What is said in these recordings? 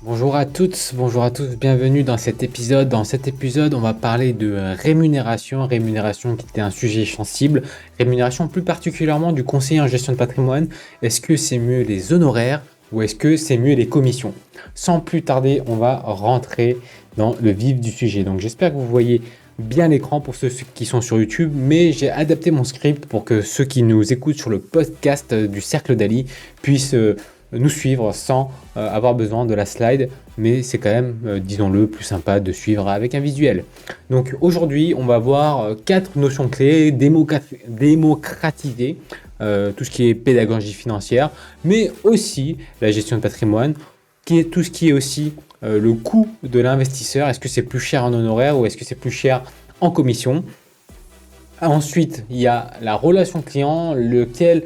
Bonjour à toutes, bonjour à tous, bienvenue dans cet épisode. Dans cet épisode, on va parler de rémunération qui était un sujet sensible, rémunération plus particulièrement du conseiller en gestion de patrimoine. Est-ce que c'est mieux les honoraires ou est-ce que c'est mieux les commissions? Sans plus tarder, on va rentrer dans le vif du sujet. Donc j'espère que vous voyez bien l'écran pour ceux qui sont sur YouTube, mais j'ai adapté mon script pour que ceux qui nous écoutent sur le podcast du Cercle d'Ali puissent nous suivre sans avoir besoin de la slide, mais c'est quand même, disons-le, plus sympa de suivre avec un visuel. Donc aujourd'hui, on va voir quatre notions clés: démocratiser tout ce qui est pédagogie financière, mais aussi la gestion de patrimoine, qui est tout ce qui est aussi le coût de l'investisseur. Est-ce que c'est plus cher en honoraire ou est-ce que c'est plus cher en commission? Ensuite, il y a la relation client, lequel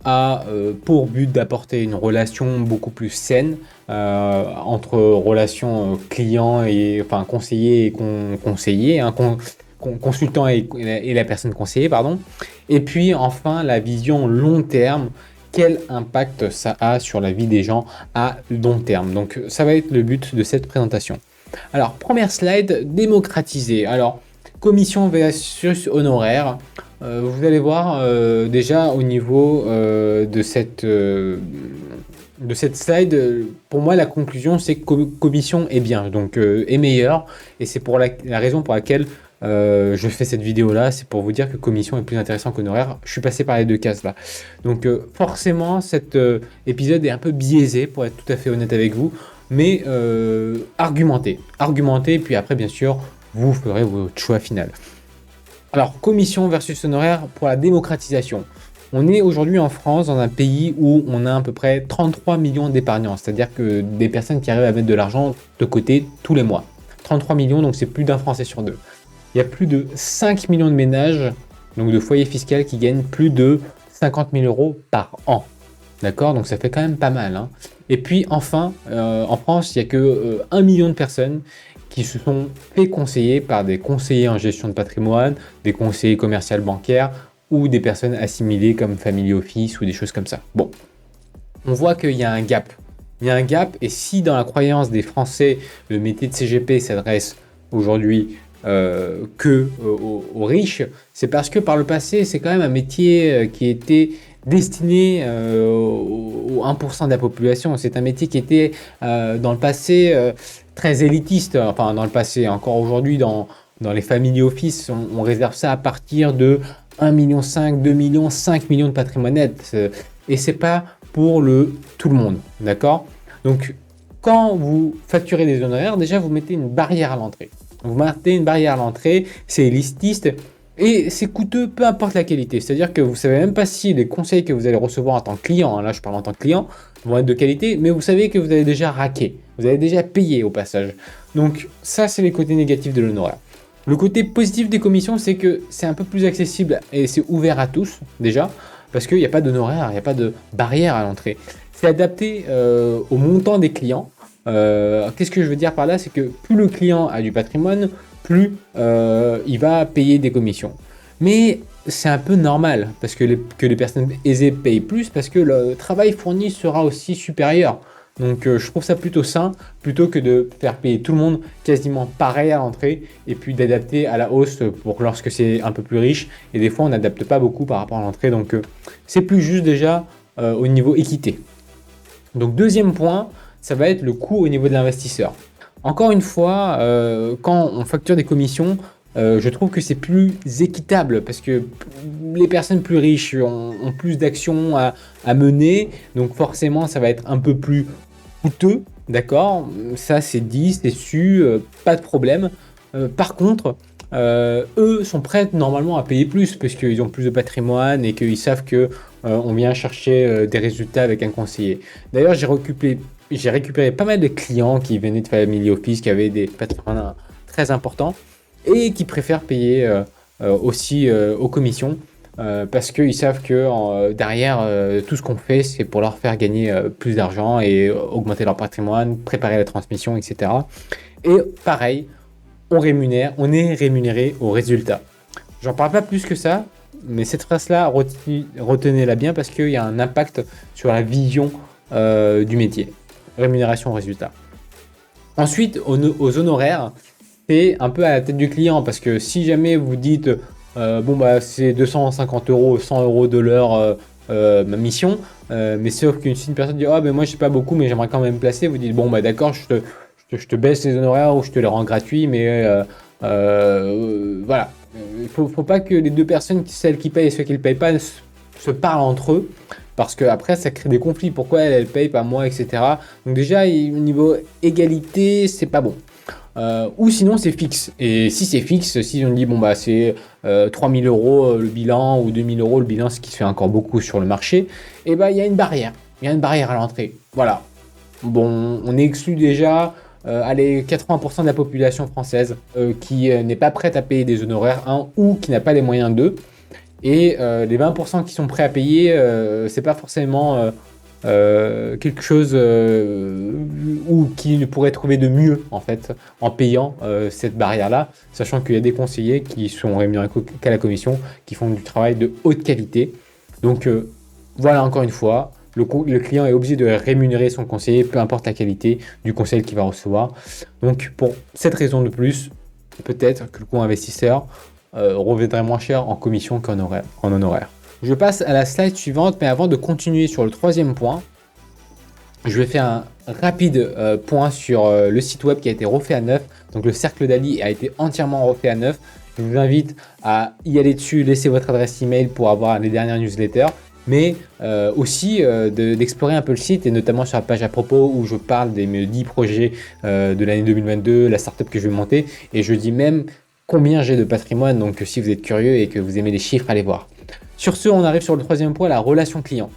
a pour but d'apporter une relation beaucoup plus saine entre relation client et enfin conseiller et conseiller, hein, consultant et la personne conseillée, pardon. Et puis enfin la vision long terme. Quel impact ça a sur la vie des gens à long terme? Donc ça va être le but de cette présentation. Alors première slide, démocratiser. Alors commission versus honoraire. Vous allez voir déjà au niveau de cette slide, pour moi la conclusion c'est que commission est bien, donc est meilleure, et c'est pour la raison pour laquelle je fais cette vidéo là, c'est pour vous dire que commission est plus intéressant qu'honoraire. Je suis passé par les deux cases là, donc forcément cet épisode est un peu biaisé pour être tout à fait honnête avec vous, mais argumentez, puis après bien sûr vous ferez votre choix final. Alors, commission versus honoraire pour la démocratisation. On est aujourd'hui en France, dans un pays où on a à peu près 33 millions d'épargnants, c'est-à-dire que des personnes qui arrivent à mettre de l'argent de côté tous les mois. 33 millions, donc c'est plus d'un Français sur deux. Il y a plus de 5 millions de ménages, donc de foyers fiscaux, qui gagnent plus de 50 000 euros par an. D'accord? Donc ça fait quand même pas mal, hein. Et puis enfin, en France, il n'y a que 1 million de personnes qui se sont fait conseiller par des conseillers en gestion de patrimoine, des conseillers commerciaux bancaires ou des personnes assimilées comme family office ou des choses comme ça. Bon, on voit qu'il y a un gap. Il y a un gap, et si dans la croyance des Français, le métier de CGP s'adresse aujourd'hui aux riches, c'est parce que par le passé, c'est quand même un métier qui était destiné au 1% de la population. C'est un métier qui était dans le passé très élitiste. Enfin, dans le passé, encore aujourd'hui, dans les family office, on réserve ça à partir de 1,5 million, 2 millions, 5 millions de patrimoine net. Et c'est pas pour tout le monde, d'accord? Donc, quand vous facturez des honoraires, déjà, vous mettez une barrière à l'entrée. Vous mettez une barrière à l'entrée, c'est élitiste et c'est coûteux, peu importe la qualité. C'est-à-dire que vous ne savez même pas si les conseils que vous allez recevoir en tant que client, hein, là je parle en tant que client, vont être de qualité, mais vous savez que vous avez déjà raqué, vous avez déjà payé au passage. Donc ça, c'est les côtés négatifs de l'honoraire. Le côté positif des commissions, c'est que c'est un peu plus accessible et c'est ouvert à tous déjà, parce qu'il n'y a pas d'honoraire, il n'y a pas de barrière à l'entrée. C'est adapté au montant des clients. Qu'est-ce que je veux dire par là? C'est que plus le client a du patrimoine, plus il va payer des commissions. Mais c'est un peu normal, parce que les personnes aisées payent plus, parce que le travail fourni sera aussi supérieur. Donc je trouve ça plutôt sain, plutôt que de faire payer tout le monde quasiment pareil à l'entrée, et puis d'adapter à la hausse pour lorsque c'est un peu plus riche. Et des fois on n'adapte pas beaucoup par rapport à l'entrée, donc c'est plus juste déjà au niveau équité. Donc deuxième point, ça va être le coût au niveau de l'investisseur. Encore une fois, quand on facture des commissions, je trouve que c'est plus équitable parce que les personnes plus riches ont plus d'actions à mener, donc forcément ça va être un peu plus coûteux, d'accord? Ça c'est dit, c'est su, pas de problème. Par contre, eux sont prêts normalement à payer plus parce qu'ils ont plus de patrimoine et qu'ils savent que on vient chercher des résultats avec un conseiller. D'ailleurs, j'ai récupéré pas mal de clients qui venaient de family office, qui avaient des patrimoines très importants et qui préfèrent payer aussi aux commissions parce qu'ils savent que derrière tout ce qu'on fait, c'est pour leur faire gagner plus d'argent et augmenter leur patrimoine, préparer la transmission, etc. Et pareil, on est rémunéré au résultat. J'en parle pas plus que ça, mais cette phrase-là, retenez-la bien parce qu'il y a un impact sur la vision du métier. rémunération au résultat. Ensuite, aux honoraires, c'est un peu à la tête du client parce que si jamais vous dites bon bah c'est 250 euros, 100 euros de l'heure ma mission, mais sauf qu'une si une personne dit ah ben moi je sais pas beaucoup mais j'aimerais quand même me placer, vous dites bon bah d'accord je te baisse les honoraires ou je te les rends gratuits mais voilà. Faut pas que les deux personnes, celles qui payent et ceux qui ne payent pas, se parlent entre eux. Parce que après ça crée des conflits. Pourquoi elle paye, pas moi, etc. Donc déjà, au niveau égalité, c'est pas bon. Ou sinon c'est fixe. Et si c'est fixe, si on dit bon bah c'est 3000 euros le bilan ou 2000 euros le bilan, ce qui se fait encore beaucoup sur le marché, et bah il y a une barrière. Il y a une barrière à l'entrée. Voilà. Bon, on exclut déjà allez, 80% de la population française qui n'est pas prête à payer des honoraires ou qui n'a pas les moyens d'eux. Et les 20% qui sont prêts à payer, c'est pas forcément quelque chose ou qui ne pourrait trouver de mieux en fait en payant cette barrière-là, sachant qu'il y a des conseillers qui sont rémunérés qu'à la commission, qui font du travail de haute qualité. Donc voilà, encore une fois, le client est obligé de rémunérer son conseiller, peu importe la qualité du conseil qu'il va recevoir. Donc pour cette raison de plus, peut-être que le coût investisseur reviendrait moins cher en commission qu'en honoraire. Je passe à la slide suivante, mais avant de continuer sur le troisième point, je vais faire un rapide point sur le site web qui a été refait à neuf. Donc le Cercle d'Ali a été entièrement refait à neuf. Je vous invite à y aller dessus, laisser votre adresse email pour avoir les dernières newsletters, mais aussi d'explorer un peu le site et notamment sur la page à propos où je parle mes 10 projets de l'année 2022, la startup que je vais monter, et je dis même combien j'ai de patrimoine. Donc si vous êtes curieux et que vous aimez les chiffres, allez voir. Sur ce, on arrive sur le troisième point, la relation client.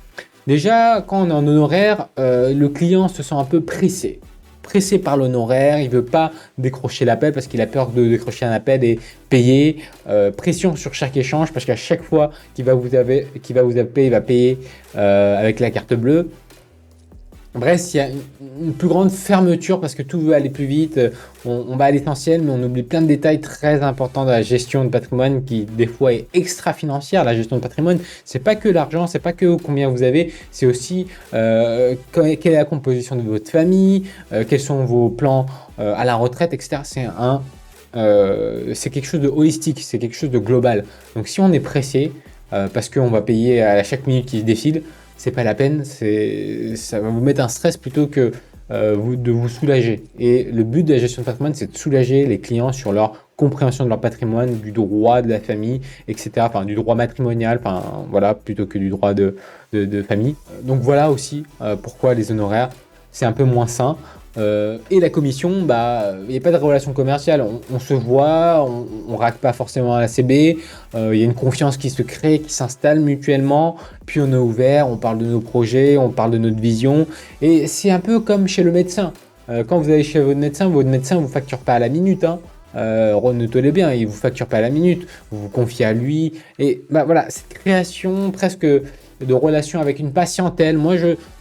Déjà, quand on est en honoraire, le client se sent un peu pressé. Pressé par l'honoraire, il ne veut pas décrocher l'appel parce qu'il a peur de décrocher un appel et payer. Pression sur chaque échange parce qu'à chaque fois qu'il va vous appeler, il va payer avec la carte bleue. Bref, il y a une plus grande fermeture parce que tout veut aller plus vite. On va à l'essentiel, mais on oublie plein de détails très importants de la gestion de patrimoine qui, des fois, est extra-financière. La gestion de patrimoine, c'est pas que l'argent, c'est pas que combien vous avez, c'est aussi quelle est la composition de votre famille, quels sont vos plans à la retraite, etc. C'est quelque chose de holistique, c'est quelque chose de global. Donc, si on est pressé, parce qu'on va payer à chaque minute qui se défile, c'est pas la peine, ça va vous mettre un stress plutôt que de vous soulager. Et le but de la gestion de patrimoine, c'est de soulager les clients sur leur compréhension de leur patrimoine, du droit de la famille, etc. Enfin, du droit matrimonial, enfin, voilà, plutôt que du droit de famille. Donc voilà aussi pourquoi les honoraires, c'est un peu moins sain. Et la commission, bah, il n'y a pas de relation commerciale, on se voit, on raque pas forcément à la CB, il y a une confiance qui se crée, qui s'installe mutuellement, puis on est ouvert, on parle de nos projets, on parle de notre vision, et c'est un peu comme chez le médecin. Quand vous allez chez votre médecin vous facture pas à la minute, hein. Notez-le bien, il vous facture pas à la minute, vous vous confiez à lui, et bah voilà, cette création presque de relation avec une patientèle. Moi,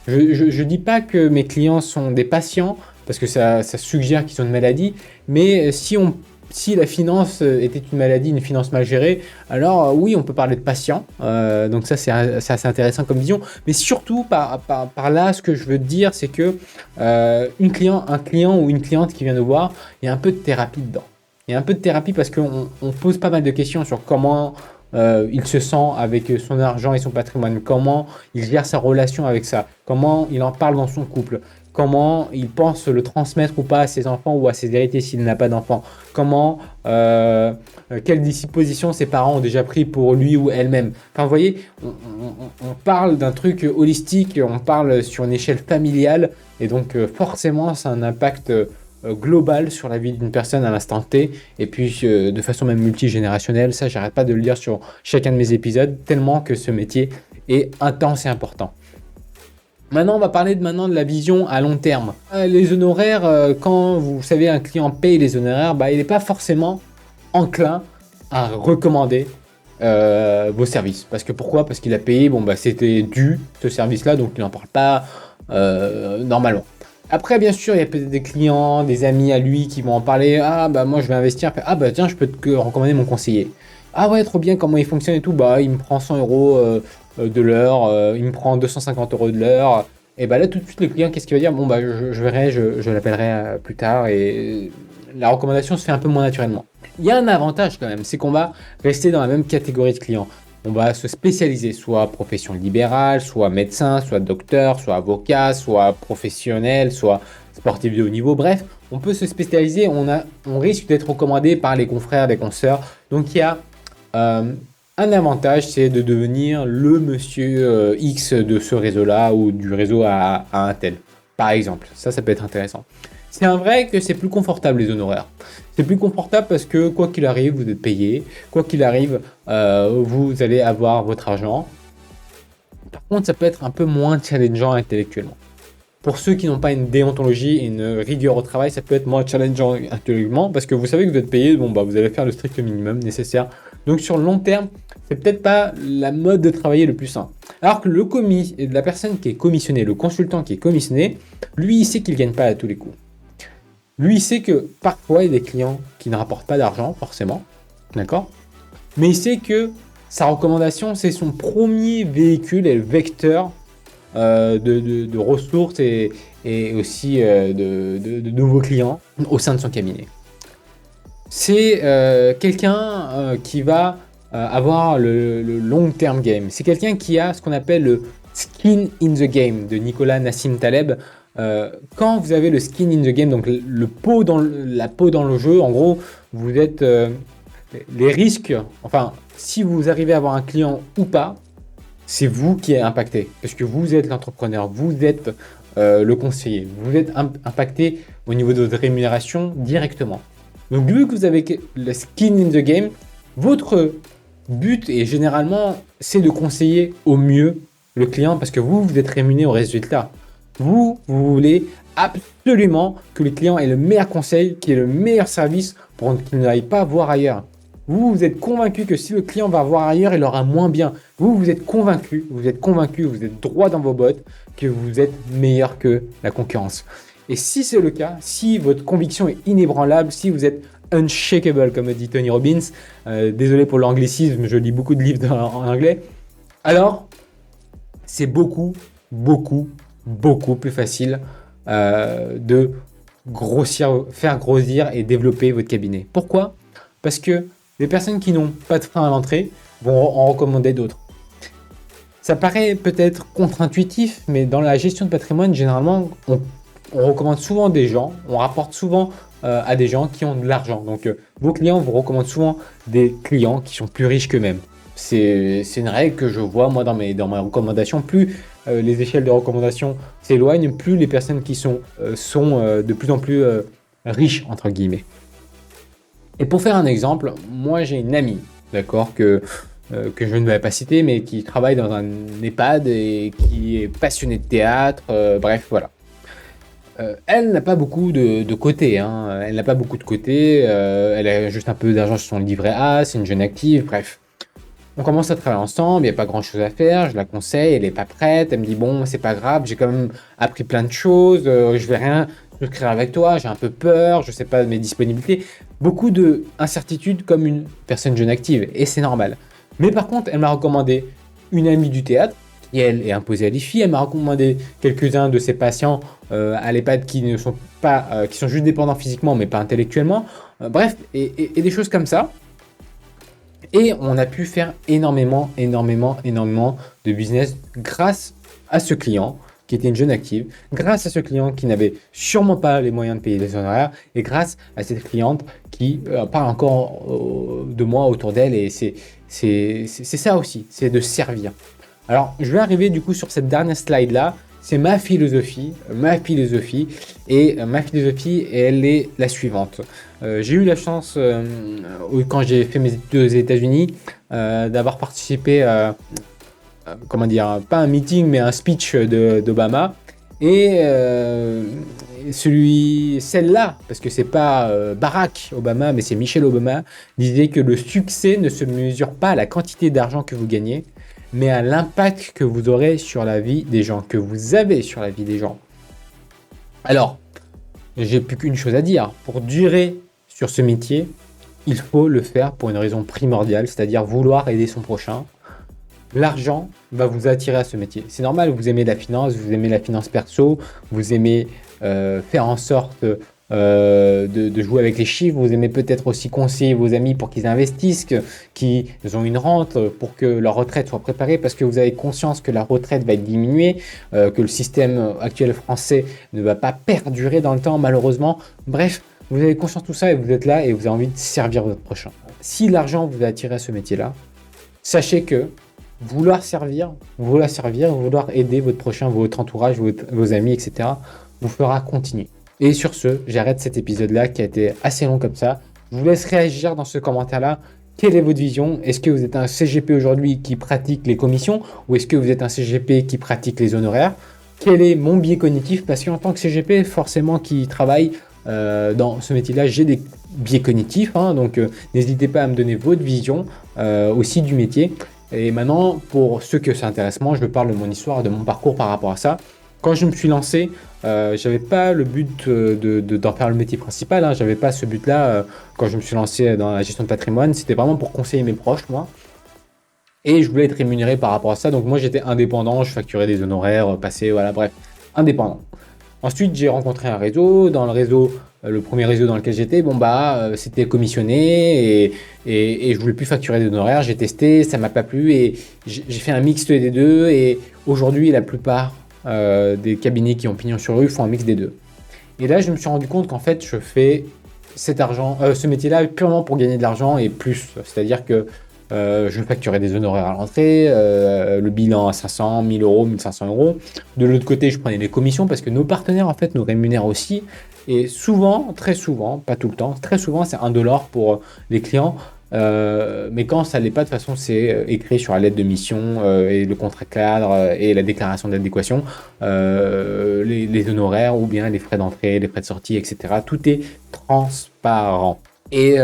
je dis pas que mes clients sont des patients, parce que ça suggère qu'ils ont une maladie, mais si la finance était une maladie, une finance mal gérée, alors oui, on peut parler de patient. Donc ça, c'est assez intéressant comme vision. Mais surtout, par là, ce que je veux dire, c'est que un client ou une cliente qui vient nous voir, il y a un peu de thérapie dedans. Il y a un peu de thérapie parce qu'on pose pas mal de questions sur comment il se sent avec son argent et son patrimoine, comment il gère sa relation avec ça, comment il en parle dans son couple, comment il pense le transmettre ou pas à ses enfants ou à ses héritiers s'il n'a pas d'enfants, quelle disposition ses parents ont déjà pris pour lui ou elle-même. Enfin, vous voyez, on parle d'un truc holistique, on parle sur une échelle familiale, et donc forcément, ça a un impact global sur la vie d'une personne à l'instant T, et puis de façon même multigénérationnelle. Ça, j'arrête pas de le dire sur chacun de mes épisodes, tellement que ce métier est intense et important. Maintenant, on va parler de la vision à long terme. Les honoraires, quand vous savez un client paye les honoraires, bah, il n'est pas forcément enclin à recommander vos services. Pourquoi ? Parce qu'il a payé, bon bah c'était dû ce service-là, donc il n'en parle pas normalement. Après, bien sûr, il y a peut-être des clients, des amis à lui qui vont en parler. Ah, bah moi, je vais investir. Ah, bah tiens, je peux te recommander mon conseiller. Ah ouais, trop bien, comment il fonctionne et tout. Bah, il me prend 100 euros de l'heure. Il me prend 250 euros de l'heure. Et bah là, tout de suite, le client, qu'est-ce qu'il va dire? Bon, bah, je verrai, je l'appellerai plus tard et la recommandation se fait un peu moins naturellement. Il y a un avantage quand même, c'est qu'on va rester dans la même catégorie de clients. On va se spécialiser, soit profession libérale, soit médecin, soit docteur, soit avocat, soit professionnel, soit sportif de haut niveau. Bref, on peut se spécialiser, on risque d'être recommandé par les confrères, des consoeurs. Donc il y a euh, un avantage, c'est de devenir le monsieur X de ce réseau-là ou du réseau à un tel, par exemple. Ça peut être intéressant. C'est un vrai que c'est plus confortable les honoraires. C'est plus confortable parce que quoi qu'il arrive, vous êtes payé. Quoi qu'il arrive, vous allez avoir votre argent. Par contre, ça peut être un peu moins challengeant intellectuellement. Pour ceux qui n'ont pas une déontologie et une rigueur au travail, ça peut être moins challengeant intellectuellement parce que vous savez que vous êtes payé, bon bah vous allez faire le strict minimum nécessaire. Donc sur le long terme, c'est peut-être pas la mode de travailler le plus sain. Alors que la personne qui est commissionnée, le consultant qui est commissionné, lui il sait qu'il ne gagne pas à tous les coups. Lui il sait que parfois il y a des clients qui ne rapportent pas d'argent forcément, d'accord? Mais il sait que sa recommandation c'est son premier véhicule et le vecteur de ressources et aussi de nouveaux clients au sein de son cabinet. C'est quelqu'un qui va avoir le long term game. C'est quelqu'un qui a ce qu'on appelle le skin in the game de Nicolas Nassim Taleb. Quand vous avez le skin in the game, donc la peau dans le jeu, en gros, vous êtes les risques, enfin, si vous arrivez à avoir un client ou pas, c'est vous qui êtes impacté. Parce que vous êtes l'entrepreneur, vous êtes le conseiller, vous êtes impacté au niveau de votre rémunération directement. Donc vu que vous avez le skin in the game, votre but est généralement c'est de conseiller au mieux le client parce que vous êtes rémunéré au résultat. Vous voulez absolument que le client ait le meilleur conseil, qu'il ait le meilleur service pour qu'il n'aille pas voir ailleurs. Vous êtes convaincu que si le client va voir ailleurs, il aura moins bien. Vous êtes convaincu, vous êtes droit dans vos bottes que vous êtes meilleur que la concurrence. Et si c'est le cas, si votre conviction est inébranlable, si vous êtes unshakable, comme dit Tony Robbins, désolé pour l'anglicisme, je lis beaucoup de livres en anglais, alors c'est beaucoup plus facile de faire grossir et développer votre cabinet. Pourquoi? Parce que les personnes qui n'ont pas de frein à l'entrée vont en recommander d'autres. Ça paraît peut-être contre-intuitif, mais dans la gestion de patrimoine, généralement, on recommande souvent des gens, on rapporte souvent à des gens qui ont de l'argent. Donc, vos clients vous recommandent souvent des clients qui sont plus riches qu'eux-mêmes. C'est une règle que je vois moi dans mes recommandations. Plus les échelles de recommandation s'éloignent, plus les personnes qui sont de plus en plus riches, entre guillemets. Et pour faire un exemple, moi j'ai une amie, d'accord, que je ne vais pas citer, mais qui travaille dans un EHPAD et qui est passionnée de théâtre, bref, voilà. Elle n'a pas beaucoup de côté, hein. Elle n'a pas beaucoup de côté, elle a juste un peu d'argent sur son livret A, c'est une jeune active, bref. On commence à travailler ensemble, il n'y a pas grand chose à faire, je la conseille, elle n'est pas prête, elle me dit bon, c'est pas grave, j'ai quand même appris plein de choses, je vais rien souscrire avec toi, j'ai un peu peur, je sais pas de mes disponibilités. Beaucoup d'incertitudes comme une personne jeune active, et c'est normal. Mais par contre, elle m'a recommandé une amie du théâtre, qui elle est imposée à des filles, elle m'a recommandé quelques-uns de ses patients à l'EHPAD qui ne sont pas, qui sont juste dépendants physiquement, mais pas intellectuellement. Bref, et des choses comme ça. Et on a pu faire énormément de business grâce à ce client qui était une jeune active, grâce à ce client qui n'avait sûrement pas les moyens de payer des honoraires, et grâce à cette cliente qui parle encore de moi autour d'elle. Et c'est ça aussi, c'est de servir. Alors, je vais arriver du coup sur cette dernière slide-là. C'est ma philosophie, et ma philosophie, elle est la suivante. J'ai eu la chance, quand j'ai fait mes études aux États-Unis, d'avoir participé à, comment dire, pas un meeting, mais un speech d'Obama. Et celle-là, parce que c'est pas Barack Obama, mais c'est Michelle Obama, disait que le succès ne se mesure pas à la quantité d'argent que vous gagnez, mais à l'impact que vous aurez sur la vie des gens, que vous avez sur la vie des gens. Alors, j'ai plus qu'une chose à dire. Pour durer sur ce métier, il faut le faire pour une raison primordiale, c'est-à-dire vouloir aider son prochain. l'argent va vous attirer à ce métier. C'est normal, vous aimez la finance, vous aimez la finance perso, vous aimez faire en sorte de jouer avec les chiffres, vous aimez peut-être aussi conseiller vos amis pour qu'ils investissent, qu'ils ont une rente pour que leur retraite soit préparée, parce que vous avez conscience que la retraite va être diminuée, que le système actuel français ne va pas perdurer dans le temps malheureusement. Bref, vous avez conscience de tout ça et vous êtes là et vous avez envie de servir votre prochain. Si l'argent vous a attiré à ce métier-là, sachez que vouloir servir, vouloir aider votre prochain, votre entourage, vos amis, etc., vous fera continuer. Et sur ce, j'arrête cet épisode-là qui a été assez long comme ça. Je vous laisse réagir dans ce commentaire-là. Quelle est votre vision? Est-ce que vous êtes un CGP aujourd'hui qui pratique les commissions ou est-ce que vous êtes un CGP qui pratique les honoraires? Quel est mon biais cognitif? Parce qu'en tant que CGP, forcément, qui travaille dans ce métier-là, j'ai des biais cognitifs. Donc, n'hésitez pas à me donner votre vision aussi du métier. Et maintenant, pour ceux que ça intéresse moi, je parle de mon histoire, de mon parcours par rapport à ça. Quand je me suis lancé, j'avais pas le but d'en faire le métier principal. J'avais pas ce but-là quand je me suis lancé dans la gestion de patrimoine. C'était vraiment pour conseiller mes proches, moi. Et je voulais être rémunéré par rapport à ça. Donc moi, j'étais indépendant. Je facturais des honoraires passés, voilà, bref, indépendant. Ensuite, j'ai rencontré un réseau. Dans le réseau, le premier réseau dans lequel j'étais, c'était commissionné et je voulais plus facturer des honoraires. J'ai testé, ça m'a pas plu et j'ai fait un mixte des deux. Et aujourd'hui, la plupart des cabinets qui ont pignon sur rue font un mix des deux. Et là, je me suis rendu compte qu'en fait, je fais ce métier-là purement pour gagner de l'argent et plus. C'est-à-dire que je facturais des honoraires à l'entrée, le bilan à 500, 1000 euros, 1500 euros. De l'autre côté, je prenais des commissions parce que nos partenaires, en fait, nous rémunèrent aussi. Et souvent, très souvent, pas tout le temps, très souvent, c'est $1 pour les clients. Mais quand ça l'est pas, de toute façon, c'est écrit sur la lettre de mission et le contrat cadre et la déclaration d'adéquation, les honoraires ou bien les frais d'entrée, les frais de sortie, etc. Tout est transparent. Et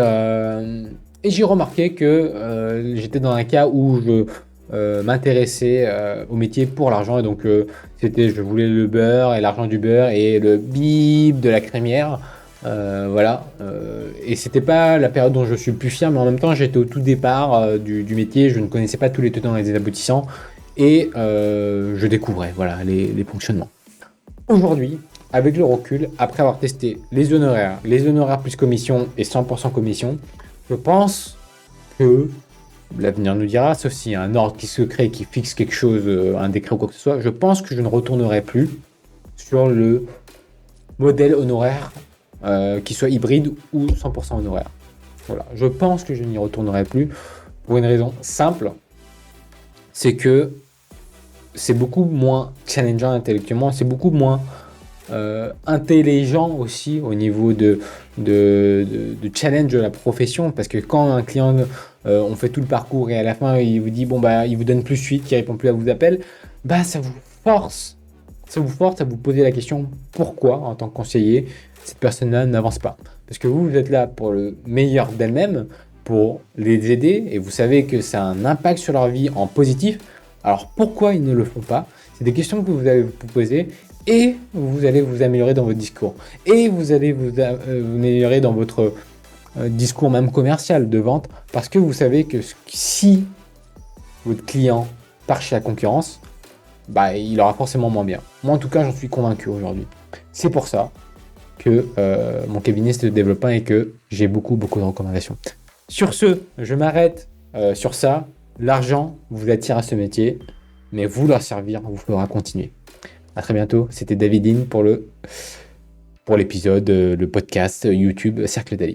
j'ai remarqué que j'étais dans un cas où je m'intéressais au métier pour l'argent. Et donc, je voulais le beurre et l'argent du beurre et le bip de la crémière. Voilà. Et c'était pas la période dont je suis le plus fier, mais en même temps, j'étais au tout départ du métier. Je ne connaissais pas tous les tenants et les aboutissants. Et je découvrais les fonctionnements. Aujourd'hui, avec le recul, après avoir testé les honoraires plus commission et 100% commission, je pense que l'avenir nous dira, sauf s'il y a un ordre qui se crée, qui fixe quelque chose, un décret ou quoi que ce soit, je pense que je ne retournerai plus sur le modèle honoraire qui soit hybride ou 100% honoraire. Voilà, je pense que je n'y retournerai plus pour une raison simple, c'est que c'est beaucoup moins challengeant intellectuellement, c'est beaucoup moins intelligent aussi au niveau de challenge de la profession, parce que quand un client on fait tout le parcours et à la fin il vous dit il vous donne plus suite, qu'il répond plus à vos appels, ça vous force à vous poser la question pourquoi en tant que conseiller cette personne-là n'avance pas, parce que vous êtes là pour le meilleur d'elle-même, pour les aider et vous savez que ça a un impact sur leur vie en positif. Alors pourquoi ils ne le font pas? C'est des questions que vous allez vous poser et vous allez vous améliorer dans votre discours. Et vous allez vous améliorer dans votre discours même commercial de vente, parce que vous savez que si votre client part chez la concurrence, il aura forcément moins bien. Moi en tout cas, j'en suis convaincu aujourd'hui. C'est pour ça que mon cabinet se développe et que j'ai beaucoup de recommandations. Sur ce, je m'arrête sur ça. L'argent vous attire à ce métier, mais vouloir servir vous fera continuer. À très bientôt. C'était David Dean pour l'épisode, le podcast YouTube Cercle d'Ali.